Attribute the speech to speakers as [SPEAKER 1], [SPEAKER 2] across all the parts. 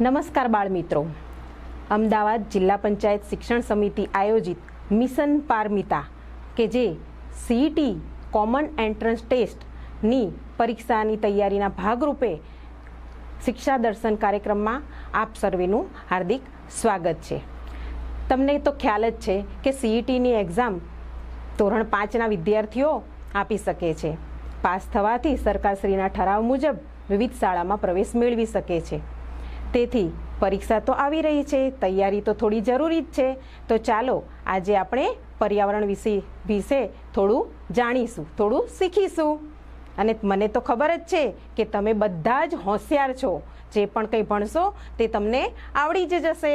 [SPEAKER 1] નમસ્કાર બાળ મિત્રો, અમદાવાદ જિલ્લા પંચાયત શિક્ષણ સમિતિ આયોજિત મિશન પારમિતા કે જે સીઈટી કોમન એન્ટ્રન્સ ટેસ્ટની પરીક્ષાની તૈયારીના ભાગરૂપે શિક્ષા દર્શન કાર્યક્રમમાં આપ સર્વેનું હાર્દિક સ્વાગત છે. તમને તો ખ્યાલ જ છે કે સીઈટીની એક્ઝામ ધોરણ 5ના વિદ્યાર્થીઓ આપી શકે છે. પાસ થવાથી સરકારશ્રીના ઠરાવ મુજબ વિવિધ શાળામાં પ્રવેશ મેળવી શકે છે. તેથી પરીક્ષા તો આવી રહી છે, તૈયારી તો થોડી જરૂરી જ છે. તો ચાલો આજે આપણે પર્યાવરણ વિશે થોડું જાણીશું, થોડું શીખીશું. અને મને તો ખબર જ છે કે તમે બધા જ હોશિયાર છો, જે પણ કંઈ ભણશો તે તમને આવડી જ જશે.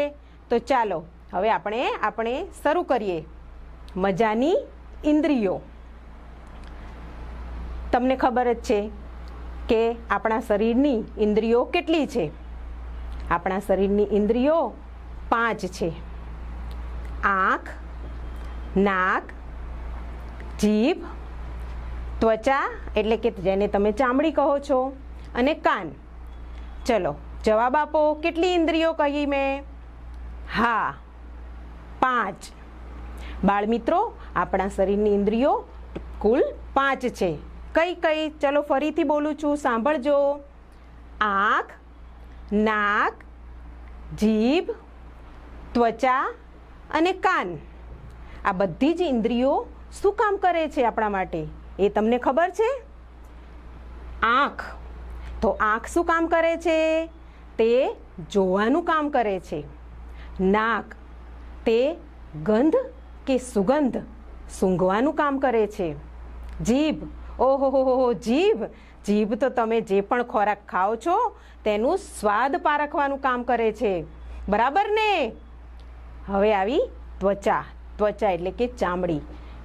[SPEAKER 1] તો ચાલો હવે આપણે શરૂ કરીએ. મજાની ઇન્દ્રિયો. તમને ખબર જ છે કે આપણા શરીરની ઇન્દ્રિયો કેટલી છે? આપણા શરીરની ઇન્દ્રિયો 5 છે. આંખ, નાક, જીભ, ત્વચા એટલે કે જેને તમે ચામડી કહો છો, અને કાન. ચલો જવાબ આપો, કેટલી ઇન્દ્રિયો કહી મેં? હા, 5. બાળ મિત્રો, આપણા શરીરની ઇન્દ્રિયો કુલ 5 છે. કઈ કઈ? ચલો ફરીથી બોલું છું, સાંભળજો. આંખ, નાક, જીભ, ત્વચા અને કાન. આ બધી જ ઇન્દ્રિયો શું કામ કરે છે આપણા માટે એ તમને ખબર છે? આંખ, તો આંખ શું કામ કરે છે? તે જોવાનું કામ કરે છે. નાક, તે ગંધ કે સુગંધ સૂંઘવાનું કામ કરે છે. જીભ, ઓહો જીભ તો તમે જે પણ ખોરાક ખાઓ છો તેનું સ્વાદ પારખવાનું કામ કરે છે, બરાબર ને? હવે આવી ત્વચા. ત્વચા એટલે કે ચામડી.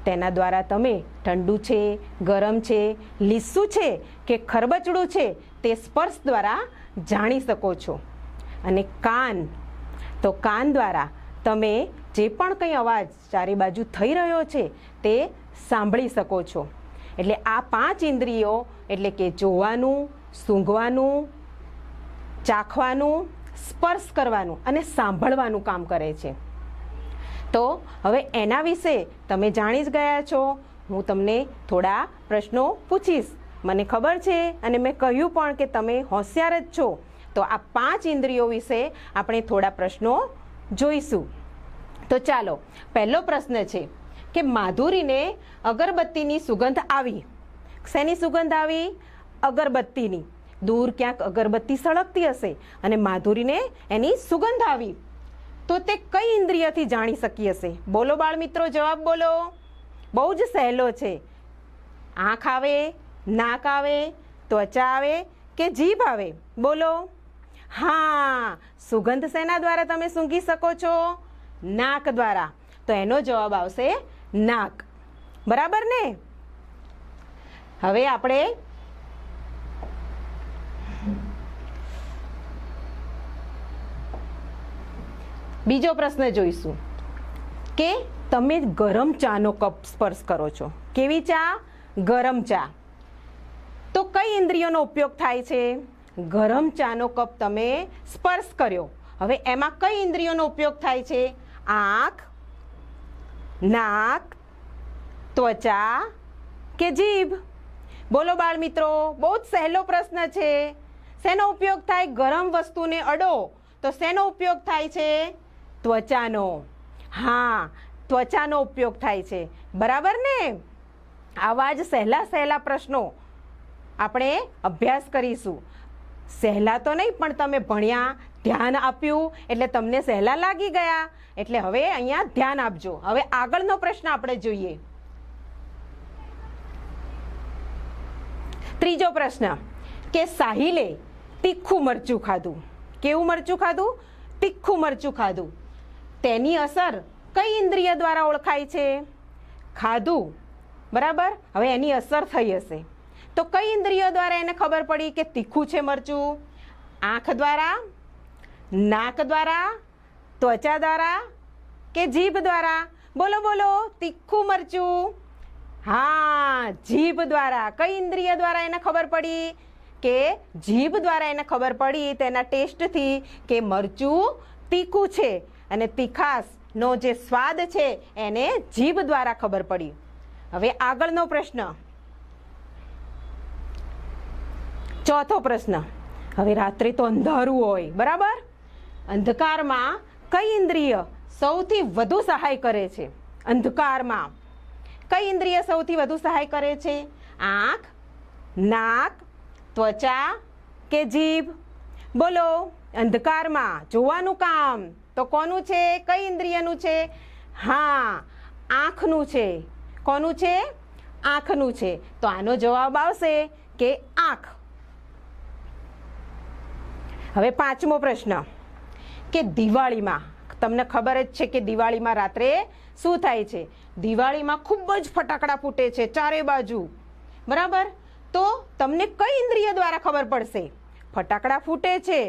[SPEAKER 1] તેના દ્વારા તમે ઠંડુ છે, ગરમ છે, લીસું છે કે ખરબચડું છે તે સ્પર્શ દ્વારા જાણી શકો છો. અને કાન, તો કાન દ્વારા તમે જે પણ કંઈ અવાજ ચારે બાજુ થઈ રહ્યો છે તે સાંભળી શકો છો. એટલે આ 5 ઇન્દ્રિયો એટલે કે જોવાનું, સૂંઘવાનું, ચાખવાનું, સ્પર્શ કરવાનું અને સાંભળવાનું કામ કરે છે. તો હવે એના વિશે તમે જાણી જ ગયા છો. હું તમને થોડા પ્રશ્નો પૂછીશ. મને ખબર છે અને મેં કહ્યું પણ કે તમે હોશિયાર જ છો. તો આ 5 ઇન્દ્રિયો વિશે આપણે થોડા પ્રશ્નો જોઈશું. તો ચાલો, પહેલો પ્રશ્ન છે કે માધુરીને અગરબત્તીની સુગંધ આવી. શેની સુગંધ આવી? અગરબત્તીની. દૂર ક્યાંક અગરબત્તી સળગતી હશે અને માધુરીને એની સુગંધ આવી. તો તે કઈ ઇન્દ્રિયથી જાણી શકી હશે? બોલો બાળ મિત્રો, જવાબ બોલો. બહુ જ સહેલો છે. આંખ આવે, નાક આવે, ત્વચા આવે કે જીભ આવે? બોલો. હા, સુગંધ શેના દ્વારા તમે સૂંઘી શકો છો? નાક દ્વારા. તો એનો જવાબ આવશે નાક, બરાબર ને? હવે આપણે બીજો પ્રશ્ન જોઈશું કે તમે ગરમ ચાનો કપ સ્પર્શ કરો છો. કેવી ચા? ગરમ ચા. તો કઈ ઇન્દ્રિયોનો ઉપયોગ થાય છે? ગરમ ચાનો કપ તમે સ્પર્શ કર્યો. હવે એમાં કઈ ઇન્દ્રિયોનો ઉપયોગ થાય છે? આંખ, નાક, ત્વચા કે જીભ? બોલો બાળ મિત્રો, બહુ જ સહેલો પ્રશ્ન છે. શેનો ઉપયોગ થાય? ગરમ વસ્તુને અડો તો શેનો ઉપયોગ થાય છે? ત્વચાનો. હા, ત્વચાનો ઉપયોગ થાય છે, બરાબર ને? આવા જ સહેલા પ્રશ્નો આપણે અભ્યાસ કરીશું. સહેલા તો નહીં, પણ તમે ભણ્યા, ધ્યાન આપ્યું એટલે તમને સહેલા લાગી ગયા. એટલે હવે અહીંયા ધ્યાન આપજો. હવે આગળનો પ્રશ્ન આપણે જોઈએ. ત્રીજો પ્રશ્ન કે સાહિલે તીખું મરચું ખાધું. કેવું મરચું ખાધું? તીખું મરચું ખાધું. તેની અસર કઈ ઇન્દ્રિય દ્વારા ઓળખાય છે? ખાધું, બરાબર. હવે એની અસર થઈ હશે તો કઈ ઇન્દ્રિયો દ્વારા એને ખબર પડી કે તીખું છે મરચું? આંખ દ્વારા, નાક દ્વારા, ત્વચા દ્વારા કે જીભ દ્વારા? બોલો બોલો. તીખું મરચું, હા, જીભ દ્વારા. કઈ ઇન્દ્રિય દ્વારા એને ખબર પડી કે જીભ દ્વારા એને ખબર પડી તેના ટેસ્ટથી કે મરચું તીખું છે અને તીખાશનો જે સ્વાદ છે એને જીભ દ્વારા ખબર પડી. હવે આગળનો પ્રશ્ન, ચોથો પ્રશ્ન. હવે રાત્રે તો અંધારું હોય, બરાબર? અંધકારમાં કઈ ઇન્દ્રિય સૌથી વધુ સહાય કરે છે? અંધકારમાં કઈ ઇન્દ્રિય સૌથી વધુ સહાય કરે છે? આંખ, નાક, ત્વચા કે જીભ? બોલો. અંધકારમાં જોવાનું કામ તો કોનું છે? કઈ ઇન્દ્રિયનું છે? હા, આંખનું છે. કોનું છે? આંખનું છે. તો આનો જવાબ આવશે કે આંખ. હવે પાંચમો પ્રશ્ન કે દિવાળીમાં તમને ખબર જ છે કે દિવાળીમાં રાત્રે શું થાય છે? દિવાળીમાં ખૂબ જ ફટાકડા ફૂટે છે ચારે બાજુ, બરાબર? તો તમને કઈ ઇન્દ્રિય દ્વારા ખબર પડશે? ફટાકડા ફૂટે છે,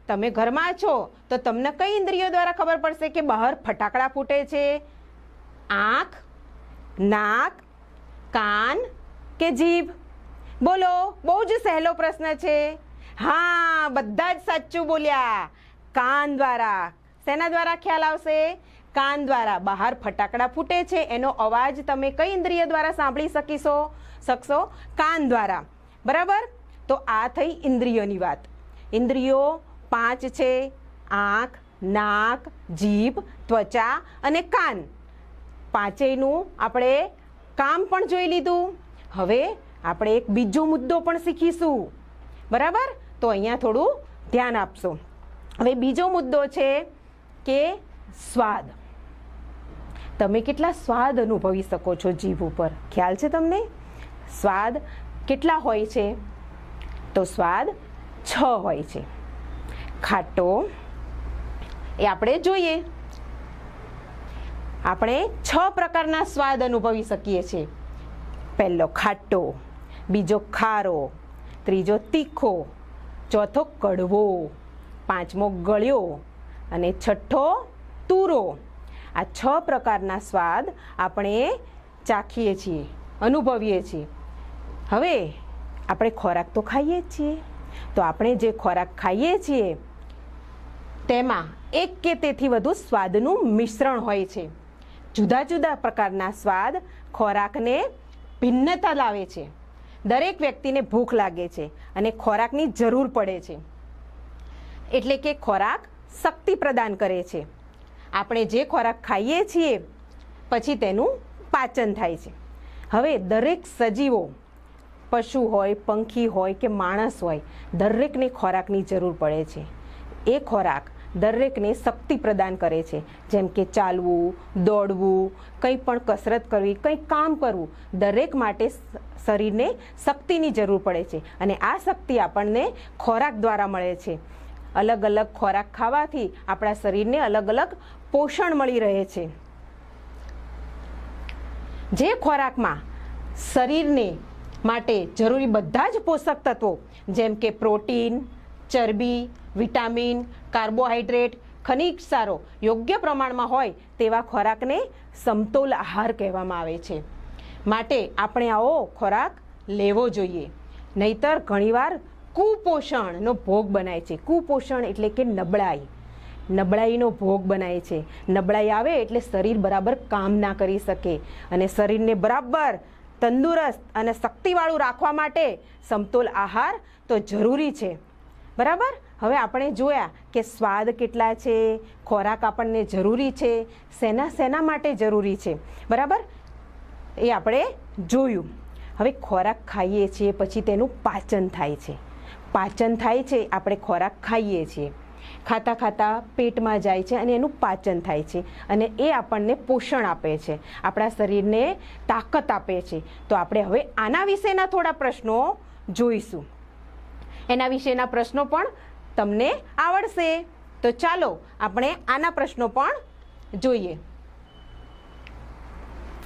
[SPEAKER 1] તમે ઘરમાં છો તો તમને કઈ ઇન્દ્રિયો દ્વારા ખબર પડશે કે બહાર ફટાકડા ફૂટે છે? આંખ, નાક, કાન કે જીભ? બોલો. બહુ જ સહેલો પ્રશ્ન છે. હા, બધા જ સાચું બોલ્યા. કાન દ્વારા. શેના દ્વારા ખ્યાલ આવશે? કાન દ્વારા. બહાર ફટાકડા ફૂટે છે એનો અવાજ તમે કઈ ઇન્દ્રિય દ્વારા સાંભળી શકશો? કાન દ્વારા, બરાબર? તો આ થઈ ઇન્દ્રિયોની વાત. ઇન્દ્રિયો 5 છે: આંખ, નાક, જીભ, ત્વચા અને કાન. પાંચેયનું આપણે કામ પણ જોઈ લીધું. હવે આપણે એક બીજો મુદ્દો પણ શીખીશું, બરાબર? તો અહીંયા થોડું ધ્યાન આપશો. હવે બીજો મુદ્દો છે કે સ્વાદ. તમે કેટલા સ્વાદ અનુભવી શકો છો જીભ ઉપર? ખ્યાલ છે તમને? સ્વાદ કેટલા હોય છે? તો સ્વાદ 6 હોય છે. ખાટો એ આપણે જોઈએ. આપણે 6 પ્રકારના સ્વાદ અનુભવી શકીએ છીએ. પહેલો ખાટો, બીજો ખારો, ત્રીજો તીખો, ચોથો કડવો, પાંચમો ગળ્યો અને છઠ્ઠો તુરો. આ 6 પ્રકારના સ્વાદ આપણે ચાખીએ છીએ, અનુભવીએ છીએ. હવે આપણે ખોરાક તો ખાઈએ જ છીએ. તો આપણે જે ખોરાક ખાઈએ છીએ તેમાં એક કે તેથી વધુ સ્વાદનું મિશ્રણ હોય છે. જુદા જુદા પ્રકારના સ્વાદ ખોરાકને ભિન્નતા લાવે છે. દરેક વ્યક્તિને ભૂખ લાગે છે અને ખોરાકની જરૂર પડે છે. એટલે કે ખોરાક શક્તિ પ્રદાન કરે છે. આપણે જે ખોરાક ખાઈએ છીએ પછી તેનું પાચન થાય છે. હવે દરેક સજીવો, પશુ હોય, પંખી હોય કે માણસ હોય, દરેકને ખોરાકની જરૂર પડે છે. એ ખોરાક દરેકને શક્તિ પ્રદાન કરે છે. જેમ કે ચાલવું, દોડવું, કંઈ પણ કસરત કરવી, કંઈ કામ કરવું, દરેક માટે શરીરને શક્તિની જરૂર પડે છે. અને આ શક્તિ આપણને ખોરાક દ્વારા મળે છે. અલગ અલગ ખોરાક ખાવાથી આપણા શરીરને અલગ અલગ પોષણ મળી રહે છે. જે ખોરાકમાં શરીરને માટે જરૂરી બધા જ પોષક તત્વો જેમ કે પ્રોટીન, ચરબી, વિટામિન, કાર્બોહાઈડ્રેટ, ખનિજ સારો યોગ્ય પ્રમાણમાં હોય તેવા ખોરાકને સમતોલ આહાર કહેવામાં આવે છે. માટે આપણે આવો ખોરાક લેવો જોઈએ. નહીતર ઘણીવાર કુપોષણનો ભોગ બનાય છે. કુપોષણ એટલે કે નબળાઈ. નબળાઈનો ભોગ બનાય છે. નબળાઈ આવે એટલે શરીર બરાબર કામ ના કરી શકે. અને શરીરને બરાબર તંદુરસ્ત અને શક્તિવાળું રાખવા માટે સમતોલ આહાર તો જરૂરી છે, બરાબર? હવે આપણે જોયા કે સ્વાદ કેટલા છે, ખોરાક આપણને જરૂરી છે, શેના માટે જરૂરી છે, બરાબર? એ આપણે જોયું. હવે ખોરાક ખાઈએ છીએ પછી તેનું પાચન થાય છે. પાચન થાય છે, આપણે ખોરાક ખાઈએ છીએ, ખાતા ખાતા પેટમાં જાય છે અને એનું પાચન થાય છે અને એ આપણને પોષણ આપે છે, આપણા શરીરને તાકાત આપે છે. તો આપણે હવે આના વિશેના થોડા પ્રશ્નો જોઈશું. એના વિશેના પ્રશ્નો પણ તમને આવડશે. તો ચાલો આપણે આના પ્રશ્નો પણ જોઈએ,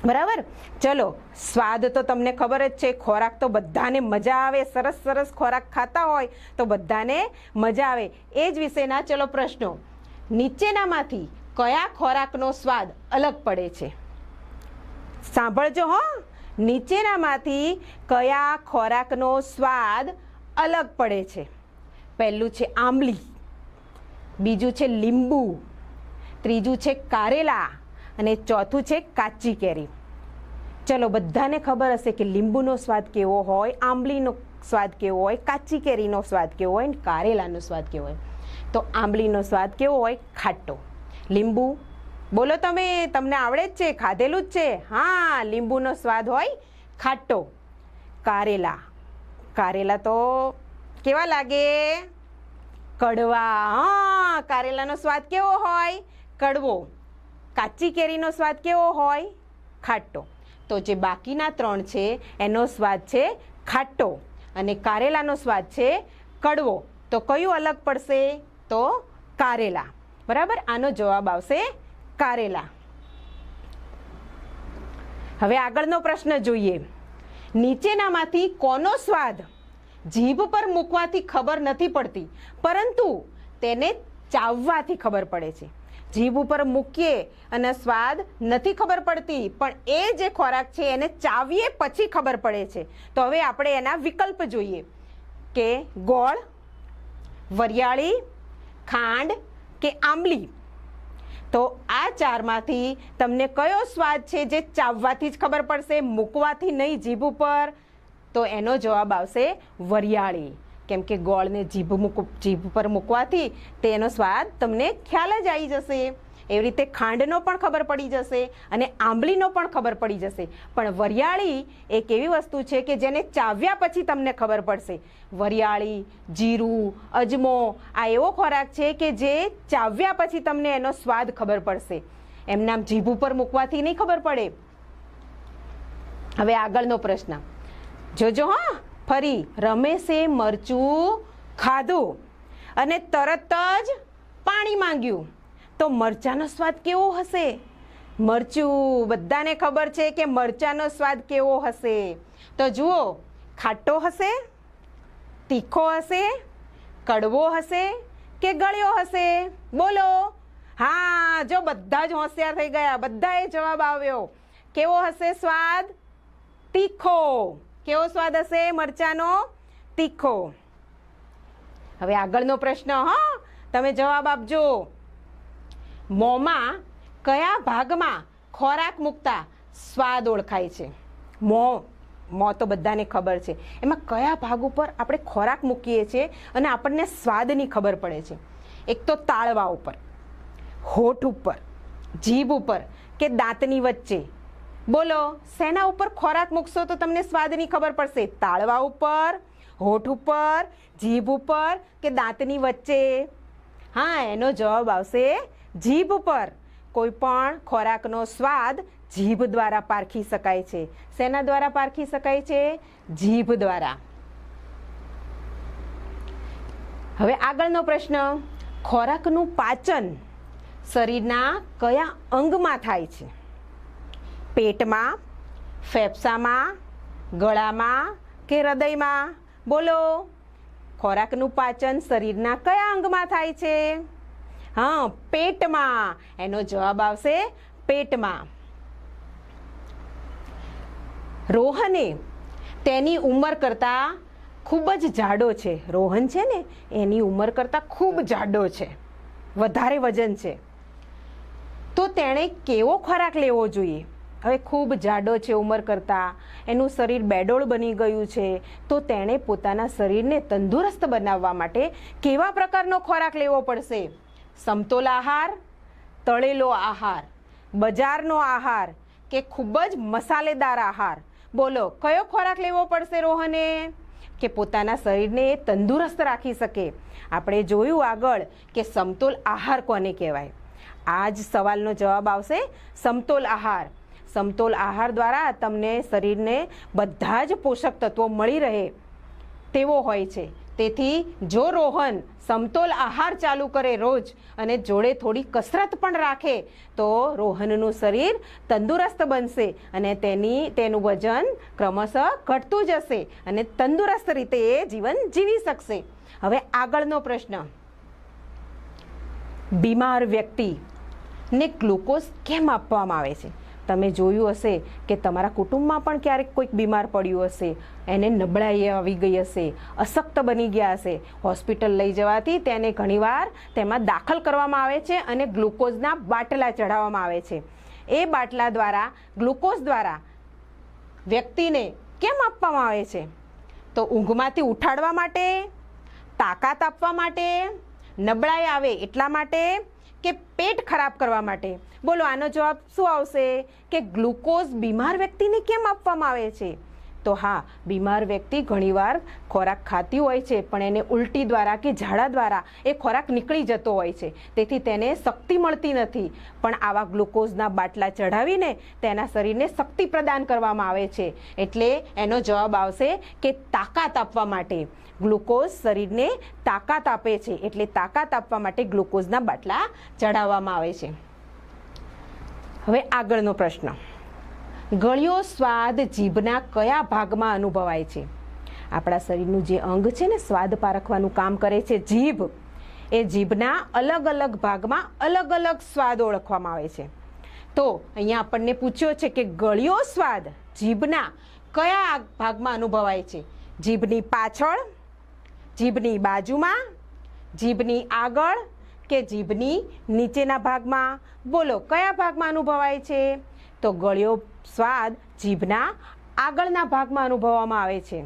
[SPEAKER 1] બરાબર? ચલો, સ્વાદ તો તમને ખબર જ છે. ખોરાક તો બધાને મજા આવે. સરસ સરસ ખોરાક ખાતા હોય તો બધાને મજા આવે. એ જ વિશેના ચલો પ્રશ્નો. નીચેનામાંથી કયા ખોરાકનો સ્વાદ અલગ પડે છે? સાંભળજો હો. નીચેનામાંથી કયા ખોરાકનો સ્વાદ અલગ પડે છે. પહેલું છે આંબલી, બીજું છે લીંબુ, ત્રીજું છે કારેલા અને ચોથું છે કાચી કેરી. ચલો, બધાને ખબર હશે કે લીંબુનો સ્વાદ કેવો હોય, આંબલીનો સ્વાદ કેવો હોય, કાચી કેરીનો સ્વાદ કેવો હોય, કારેલાનો સ્વાદ કેવો હોય. તો આંબલીનો સ્વાદ કેવો હોય? ખાટો. લીંબુ બોલો, તમને આવડે જ છે, ખાધેલું જ છે. હા, લીંબુનો સ્વાદ હોય ખાટો. કારેલા તો કેવા લાગે? કડવા. હા, કારેલાનો સ્વાદ કેવો હોય? કડવો. કાચી કેરીનો સ્વાદ કેવો હોય? ખાટો. તો જે બાકીના 3 છે એનો સ્વાદ છે ખાટો અને કારેલાનો સ્વાદ છે કડવો. તો કયું અલગ પડશે? તો કારેલા. બરાબર, આનો જવાબ આવશે કારેલા. હવે આગળનો પ્રશ્ન જોઈએ. નીચેનામાંથી કોનો સ્વાદ જીભ પર મૂકવાથી ખબર નથી પડતી, પરંતુ તેને ચાવવાથી ખબર પડે છે? જીભ ઉપર મૂકીએ અને સ્વાદ નથી ખબર પડતી, પણ એ જે ખોરાક છે એને ચાવીએ પછી ખબર પડે છે. તો હવે આપણે એના વિકલ્પ જોઈએ કે ગોળ, વરિયાળી, ખાંડ કે આંબલી. તો આ 4માંથી તમને કયો સ્વાદ છે જે ચાવવાથી જ ખબર પડશે, મૂકવાથી નહીં જીભ ઉપર? તો એનો જવાબ આવશે વરિયાળી. કેમ કે ગોળને જીભ પર મૂકવાથી તેનો સ્વાદ તમને ખ્યાલ જ આવી જશે. એવી રીતે ખાંડનો પણ ખબર પડી જશે અને આંબલીનો પણ ખબર પડી જશે. પણ વરિયાળી એક એવી વસ્તુ છે કે જેને ચાવ્યા પછી તમને ખબર પડશે. વરિયાળી, જીરું, અજમો આ એવો ખોરાક છે કે જે ચાવ્યા પછી તમને એનો સ્વાદ ખબર પડશે. એમનામ જીભ ઉપર મૂકવાથી નહીં ખબર પડે. હવે આગળનો પ્રશ્ન જોજો. હા, ફરી રમેશે મરચું ખાધું અને તરત જ પાણી માંગ્યું, તો મરચાંનો સ્વાદ કેવો હશે? મરચું, બધાને ખબર છે કે મરચાંનો સ્વાદ કેવો હશે. તો જુઓ, ખાટો હશે, તીખો હશે, કડવો હશે કે ગળ્યો હશે? બોલો. હા, જો બધા જ હોશિયાર થઈ ગયા, બધાએ જવાબ આવ્યો. કેવો હશે સ્વાદ? તીખો. કેવો સ્વાદ હશે મરચાંનો? તીખો. હવે આગળનો પ્રશ્ન. હા, તમે જવાબ આપજો. મોંમાં કયા ભાગમાં ખોરાક મૂકતા સ્વાદ ઓળખાય છે? મોં તો બધાને ખબર છે. એમાં કયા ભાગ ઉપર આપણે ખોરાક મૂકીએ છીએ અને આપણને સ્વાદની ખબર પડે છે? એક તો તાળવા ઉપર, હોઠ ઉપર, જીભ ઉપર કે દાંતની વચ્ચે? બોલો, શેના ઉપર ખોરાક મૂકશો તો તમને સ્વાદની ખબર પડશે? તાળવા ઉપર, હોઠ ઉપર, જીભ ઉપર કે દાંતની વચ્ચે? હા, એનો જવાબ આવશે જીભ ઉપર. કોઈ પણ ખોરાકનો સ્વાદ જીભ દ્વારા પારખી શકાય છે. શેના દ્વારા પારખી શકાય છે? જીભ દ્વારા. હવે આગળનો પ્રશ્ન. ખોરાકનું પાચન શરીરના કયા અંગમાં થાય છે? પેટમાં, ફેફસામાં, ગળામાં કે હૃદયમાં? બોલો. ખોરાકનું પાચન શરીરના કયા અંગમાં થાય છે? હા, પેટમાં. એનો જવાબ આવશે પેટમાં. રોહને તેની ઉંમર કરતાં ખૂબ જ જાડો છે. રોહન છે ને, એની ઉંમર કરતાં ખૂબ જાડો છે, વધારે વજન છે. તો તેણે કેવો ખોરાક લેવો જોઈએ? હવે ખૂબ જાડો છે ઉંમર કરતાં, એનું શરીર બેડોળ બની ગયું છે, તો તેણે પોતાના શરીરને તંદુરસ્ત બનાવવા માટે કેવા પ્રકારનો ખોરાક લેવો પડશે? સમતોલ આહાર, તળેલો આહાર, બજારનો આહાર કે ખૂબ જ મસાલેદાર આહાર? બોલો, કયો ખોરાક લેવો પડશે રોહને કે પોતાના શરીરને તંદુરસ્ત રાખી શકે? આપણે જોયું આગળ કે સમતોલ આહાર કોને કહેવાય. આ જ સવાલનો જવાબ આવશે સમતોલ આહાર. સમતોલ આહાર દ્વારા તમને શરીરને બધા જ પોષક તત્વો મળી રહે તેવો હોય છે. તેથી જો રોહન સમતોલ આહાર ચાલુ કરે રોજ અને જોડે થોડી કસરત પણ રાખે તો રોહનનું શરીર તંદુરસ્ત બનશે અને તેનું વજન ક્રમશઃ ઘટતું જશે અને તંદુરસ્ત રીતે એ જીવન જીવી શકશે. હવે આગળનો પ્રશ્ન. બીમાર વ્યક્તિને ગ્લુકોઝ કેમ આપવામાં આવે છે? તમે જોયું હશે કે તમારા કુટુંબમાં પણ ક્યારેક કોઈક બીમાર પડ્યું હશે, એને નબળાઈ આવી ગઈ હશે, અશક્ત બની ગયા હશે. હોસ્પિટલ લઈ જવાથી તેને ઘણીવાર તેમાં દાખલ કરવામાં આવે છે અને ગ્લુકોઝના બાટલા ચઢાવવામાં આવે છે. એ બાટલા દ્વારા, ગ્લુકોઝ દ્વારા વ્યક્તિને કેમ આપવામાં આવે છે? તો ઊંઘમાંથી ઉઠાડવા માટે, તાકાત આપવા માટે, નબળાઈ આવે એટલા માટે, કે પેટ ખરાબ કરવા માટે? બોલો, આનો જવાબ શું આવશે? કે ગ્લુકોઝ બીમાર વ્યક્તિને કેમ આપવામાં આવે છે? તો હા, બીમાર વ્યક્તિ ઘણીવાર ખોરાક ખાતી હોય છે પણ એને ઉલટી દ્વારા કે ઝાડા દ્વારા એ ખોરાક નીકળી જતો હોય છે, તેથી તેને શક્તિ મળતી નથી. પણ આવા ગ્લુકોઝના બાટલા ચઢાવીને તેના શરીરને શક્તિ પ્રદાન કરવામાં આવે છે. એટલે એનો જવાબ આવશે કે તાકાત આપવા માટે. ગ્લુકોઝ શરીરને તાકાત આપે છે, એટલે તાકાત આપવા માટે ગ્લુકોઝના બાટલા ચઢાવવામાં આવે છે. હવે આગળનો પ્રશ્ન. ગળ્યો સ્વાદ જીભના કયા ભાગમાં અનુભવાય છે? આપણા શરીરનું જે અંગ છે ને સ્વાદ પારખવાનું કામ કરે છે, જીભ, એ જીભના અલગ અલગ ભાગમાં અલગ અલગ સ્વાદ ઓળખવામાં આવે છે. તો અહીંયા આપણને પૂછ્યો છે કે ગળ્યો સ્વાદ જીભના કયા ભાગમાં અનુભવાય છે? જીભની પાછળ, જીભની બાજુમાં, જીભની આગળ કે જીભની નીચેના ભાગમાં? બોલો, કયા ભાગમાં અનુભવાય છે? તો ગળ્યો સ્વાદ જીભના આગળના ભાગમાં અનુભવવામાં આવે છે.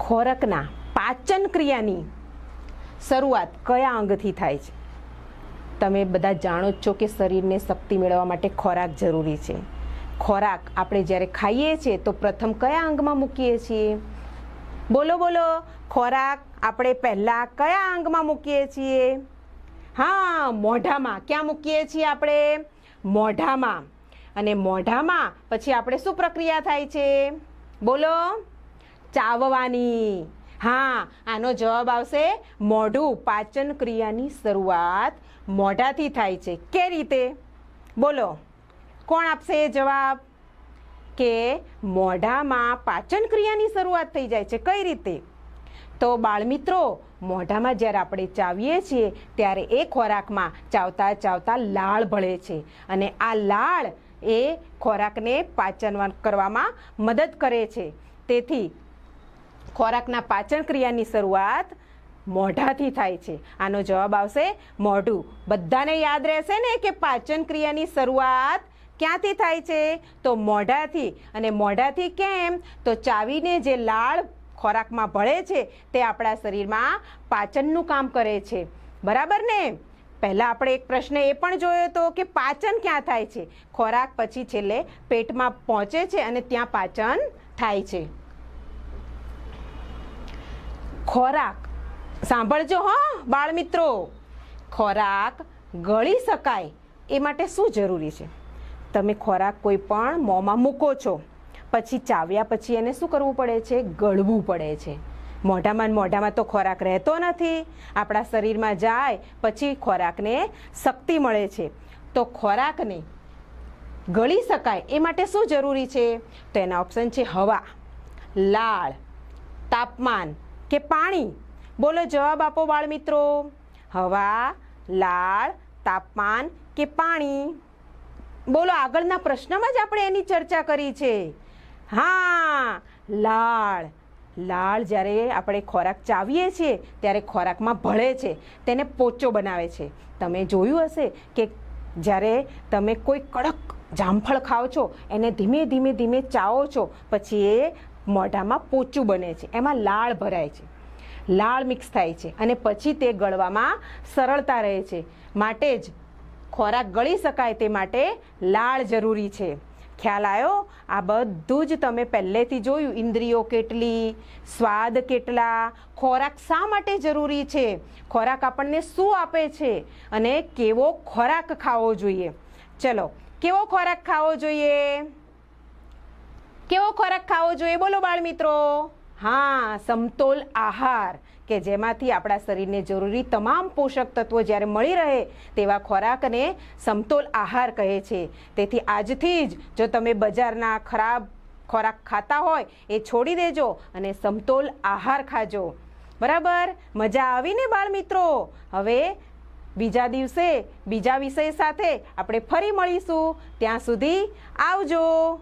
[SPEAKER 1] ખોરાકના પાચન ક્રિયાની શરૂઆત કયા અંગથી થાય છે? તમે બધા જાણો જ છો કે શરીરને શક્તિ મેળવવા માટે ખોરાક જરૂરી છે. ખોરાક આપણે જ્યારે ખાઈએ છીએ તો પ્રથમ કયા અંગમાં મૂકીએ છીએ? બોલો બોલો, ખોરાક આપણે પહેલાં કયા અંગમાં મૂકીએ છીએ? હા, મોઢામાં. ક્યાં મૂકીએ છીએ આપણે? મોઢામાં. અને મોઢામાં પછી આપણે શું પ્રક્રિયા થાય છે? બોલો, ચાવવાની. હા, આનો જવાબ આવશે મોઢું. પાચન ક્રિયાની શરૂઆત મોઢાથી થાય છે. કે રીતે? બોલો, કોણ આપશે એ જવાબ? કે મોઢામાં પાચન ક્રિયાની શરૂઆત થઈ જાય છે. કઈ રીતે? તો બાળમિત્રો, મોઢામાં જ્યારે આપણે ચાવીએ છીએ ત્યારે એ ખોરાકમાં ચાવતા ચાવતા લાળ ભળે છે અને આ લાળ એ ખોરાકને પાચન કરવામાં મદદ કરે છે. તેથી ખોરાકના પાચન ક્રિયાની શરૂઆત મોઢાથી થાય છે. આનો જવાબ આવશે મોઢું. બધાને યાદ રહેશે ને કે પાચન ક્રિયાની શરૂઆત ક્યાંથી થાય છે? તો મોઢાથી. અને મોઢાથી કેમ? તો ચાવીને જે લાળ ખોરાકમાં ભળે છે તે આપણા શરીરમાં પાચનનું કામ કરે છે. બરાબર ને? પહેલાં આપણે એક પ્રશ્ન એ પણ જોયો હતો કે પાચન ક્યાં થાય છે? ખોરાક પછી છેલ્લે પેટમાં પહોંચે છે અને ત્યાં પાચન થાય છે. ખોરાક સાંભળજો હા બાળમિત્રો, ખોરાક ગળી શકાય એ માટે શું જરૂરી છે? તમે ખોરાક કોઈ પણ મોંમાં મૂકો છો, પછી ચાવ્યા પછી એને શું કરવું પડે છે? ગળવું પડે છે. મોઢામાં તો ખોરાક રહેતો નથી. આપણા શરીરમાં જાય પછી ખોરાકને શક્તિ મળે છે. તો ખોરાકને ગળી શકાય એ માટે શું જરૂરી છે? તો એના ઓપ્શન છે હવા, લાળ, તાપમાન કે પાણી. બોલો, જવાબ આપો બાળમિત્રો. હવા, લાળ, તાપમાન કે પાણી? બોલો, આગળના પ્રશ્નમાં જ આપણે એની ચર્ચા કરી છે. હા, લાળ. લાળ જ્યારે આપણે ખોરાક ચાવીએ છીએ ત્યારે ખોરાકમાં ભળે છે, તેને પોચો બનાવે છે. તમે જોયું હશે કે જ્યારે તમે કોઈ કડક જામફળ ખાઓ છો, એને ધીમે ધીમે ધીમે ચાવો છો, પછી એ મોઢામાં પોચું બને છે, એમાં લાળ ભરાય છે, લાળ મિક્સ થાય છે અને પછી તે ગળવામાં સરળતા રહે છે. માટે જ ખોરાક ગળી શકાય તે માટે લાળ જરૂરી છે. ખ્યાલ આવ્યો? આ બધું જ તમે પહેલેથી જોયું. ઇન્દ્રિયો કેટલી, સ્વાદ કેટલા, ખોરાક શા માટે જરૂરી છે, ખોરાક આપણને શું આપે છે અને કેવો ખોરાક ખાવો જોઈએ. ચલો, કેવો ખોરાક ખાવો જોઈએ? કેવો ખોરાક ખાવો જોઈએ? બોલો બાળમિત્રો. હા, સમતોલ આહાર, કે જેમાંથી આપણા શરીરને જરૂરી તમામ પોષક તત્વો જ્યારે મળી રહે તેવા ખોરાકને સમતોલ આહાર કહે છે. તેથી આજથી જ જો તમે બજારના ખરાબ ખોરાક ખાતા હોય એ છોડી દેજો અને સમતોલ આહાર ખાજો. બરાબર? મજા આવી ને બાળમિત્રો? હવે બીજા દિવસે બીજા વિષય સાથે આપણે ફરી મળીશું. ત્યાં સુધી આવજો.